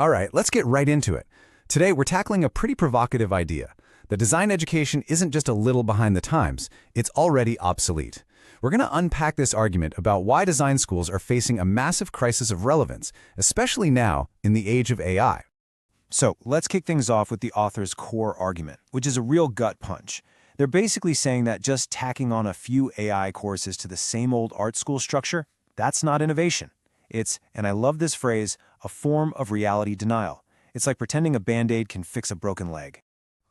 All right, let's get right into it. Today, we're tackling a pretty provocative idea. The design education isn't just a little behind the times, it's already obsolete. We're going to unpack this argument about why design schools are facing a massive crisis of relevance, especially now in the age of AI. So let's kick things off with the author's core argument, which is a real gut punch. They're basically saying that just tacking on a few AI courses to the same old art school structure, that's not innovation. It's, and I love this phrase, a form of reality denial. It's like pretending a Band-Aid can fix a broken leg.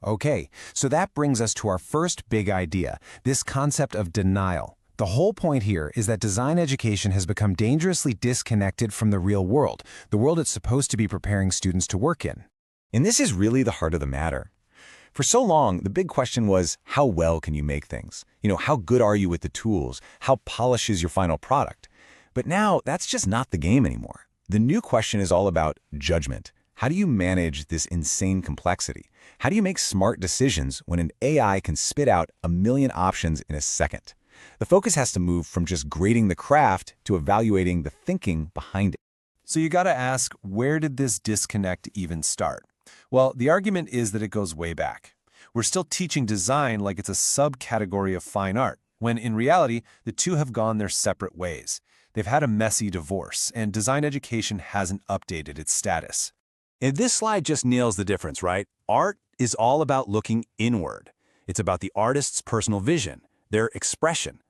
Okay, so that brings us to our first big idea, this concept of denial. The whole point here is that design education has become dangerously disconnected from the real world, the world it's supposed to be preparing students to work in. And this is really the heart of the matter. For so long, the big question was, how well can you make things? How good are you with the tools? How polished is your final product? But now, that's just not the game anymore. The new question is all about judgment. How do you manage this insane complexity? How do you make smart decisions when an AI can spit out a million options in a second? The focus has to move from just grading the craft to evaluating the thinking behind it. So you gotta ask, where did this disconnect even start? Well, the argument is that it goes way back. We're still teaching design like it's a subcategory of fine art, when in reality, the two have gone their separate ways. They've had a messy divorce, and design education hasn't updated its status. And this slide just nails the difference, right? Art is all about looking inward. It's about the artist's personal vision, their expression.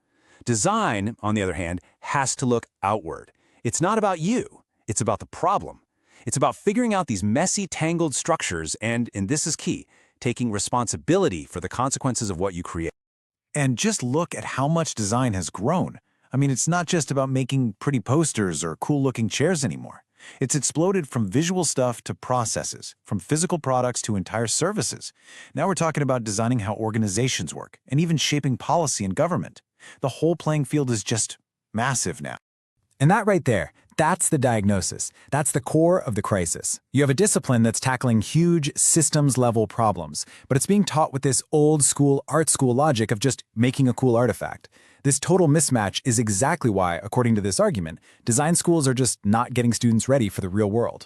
Design, on the other hand, has to look outward. It's not about you. It's about the problem. It's about figuring out these messy, tangled structures and this is key, taking responsibility for the consequences of what you create. And just look at how much design has grown. I mean, it's not just about making pretty posters or cool-looking chairs anymore. It's exploded from visual stuff to processes, from physical products to entire services. Now we're talking about designing how organizations work, and even shaping policy and government. The whole playing field is just massive now. And that right there, that's the diagnosis. That's the core of the crisis. You have a discipline that's tackling huge systems-level problems, but it's being taught with this old-school art school logic of just making a cool artifact. This total mismatch is exactly why, according to this argument, design schools are just not getting students ready for the real world.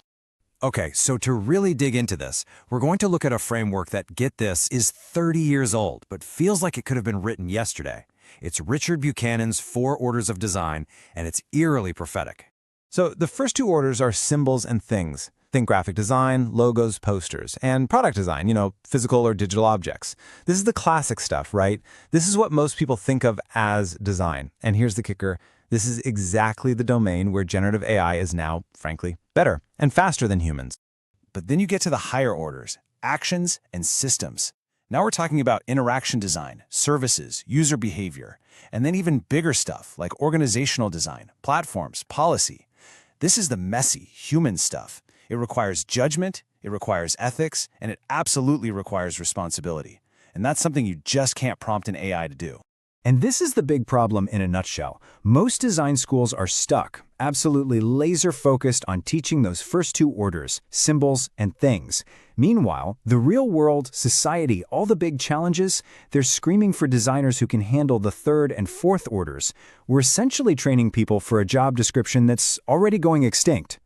Okay, so to really dig into this, we're going to look at a framework that, get this, is 30 years old, but feels like it could have been written yesterday. It's Richard Buchanan's 4 Orders of Design, and it's eerily prophetic. So the first 2 orders are symbols and things. Think graphic design, logos, posters, and product design, physical or digital objects. This is the classic stuff, right? This is what most people think of as design. And here's the kicker. This is exactly the domain where generative AI is now, frankly, better and faster than humans. But then you get to the higher orders, actions and systems. Now we're talking about interaction design, services, user behavior, and then even bigger stuff like organizational design, platforms, policy. This is the messy, human stuff. It requires judgment, it requires ethics, and it absolutely requires responsibility. And that's something you just can't prompt an AI to do. And this is the big problem in a nutshell. Most design schools are stuck, absolutely laser-focused on teaching those first 2 orders, symbols and things. Meanwhile, the real world, society, all the big challenges, they're screaming for designers who can handle the 3rd and 4th orders. We're essentially training people for a job description that's already going extinct.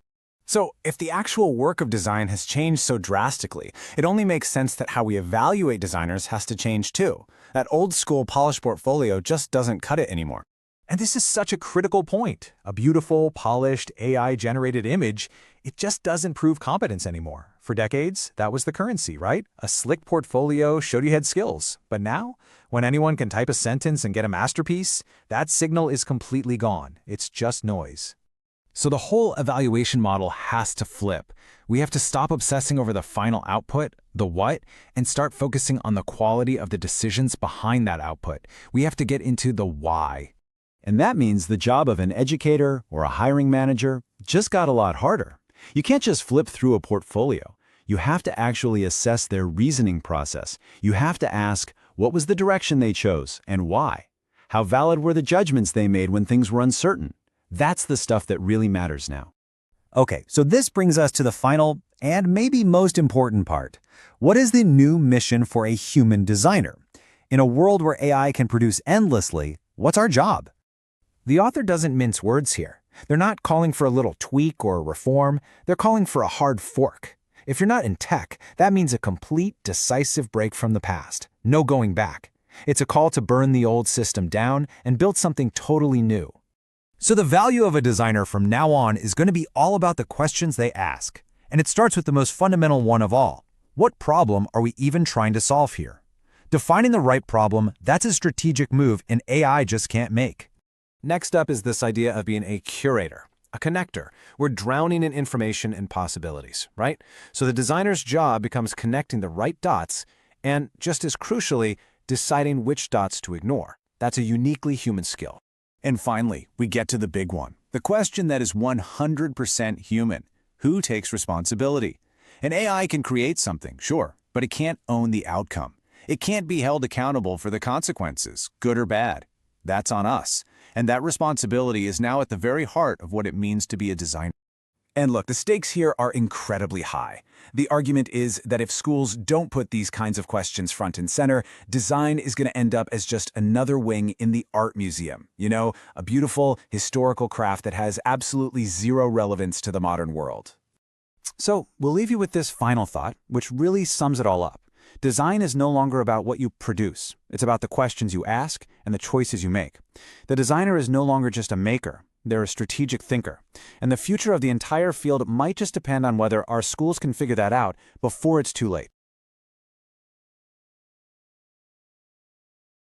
So, if the actual work of design has changed so drastically, it only makes sense that how we evaluate designers has to change too. That old-school polished portfolio just doesn't cut it anymore. And this is such a critical point. A beautiful, polished, AI-generated image, it just doesn't prove competence anymore. For decades, that was the currency, right? A slick portfolio showed you had skills. But now, when anyone can type a sentence and get a masterpiece, that signal is completely gone. It's just noise. So the whole evaluation model has to flip. We have to stop obsessing over the final output, the what, and start focusing on the quality of the decisions behind that output. We have to get into the why. And that means the job of an educator or a hiring manager just got a lot harder. You can't just flip through a portfolio. You have to actually assess their reasoning process. You have to ask, what was the direction they chose and why? How valid were the judgments they made when things were uncertain? That's the stuff that really matters now. Okay, so this brings us to the final and maybe most important part. What is the new mission for a human designer? In a world where AI can produce endlessly, what's our job? The author doesn't mince words here. They're not calling for a little tweak or reform, they're calling for a hard fork. If you're not in tech, that means a complete, decisive break from the past. No going back. It's a call to burn the old system down and build something totally new. So the value of a designer from now on is going to be all about the questions they ask. And it starts with the most fundamental one of all. What problem are we even trying to solve here? Defining the right problem, that's a strategic move an AI just can't make. Next up is this idea of being a curator, a connector. We're drowning in information and possibilities, right? So the designer's job becomes connecting the right dots and, just as crucially, deciding which dots to ignore. That's a uniquely human skill. And finally, we get to the big one. The question that is 100% human. Who takes responsibility? An AI can create something, sure, but it can't own the outcome. It can't be held accountable for the consequences, good or bad. That's on us. And that responsibility is now at the very heart of what it means to be a designer. And look, the stakes here are incredibly high. The argument is that if schools don't put these kinds of questions front and center, design is going to end up as just another wing in the art museum. You know, a beautiful historical craft that has absolutely zero relevance to the modern world. So we'll leave you with this final thought, which really sums it all up. Design is no longer about what you produce. It's about the questions you ask and the choices you make. The designer is no longer just a maker. They're a strategic thinker. And the future of the entire field might just depend on whether our schools can figure that out before it's too late.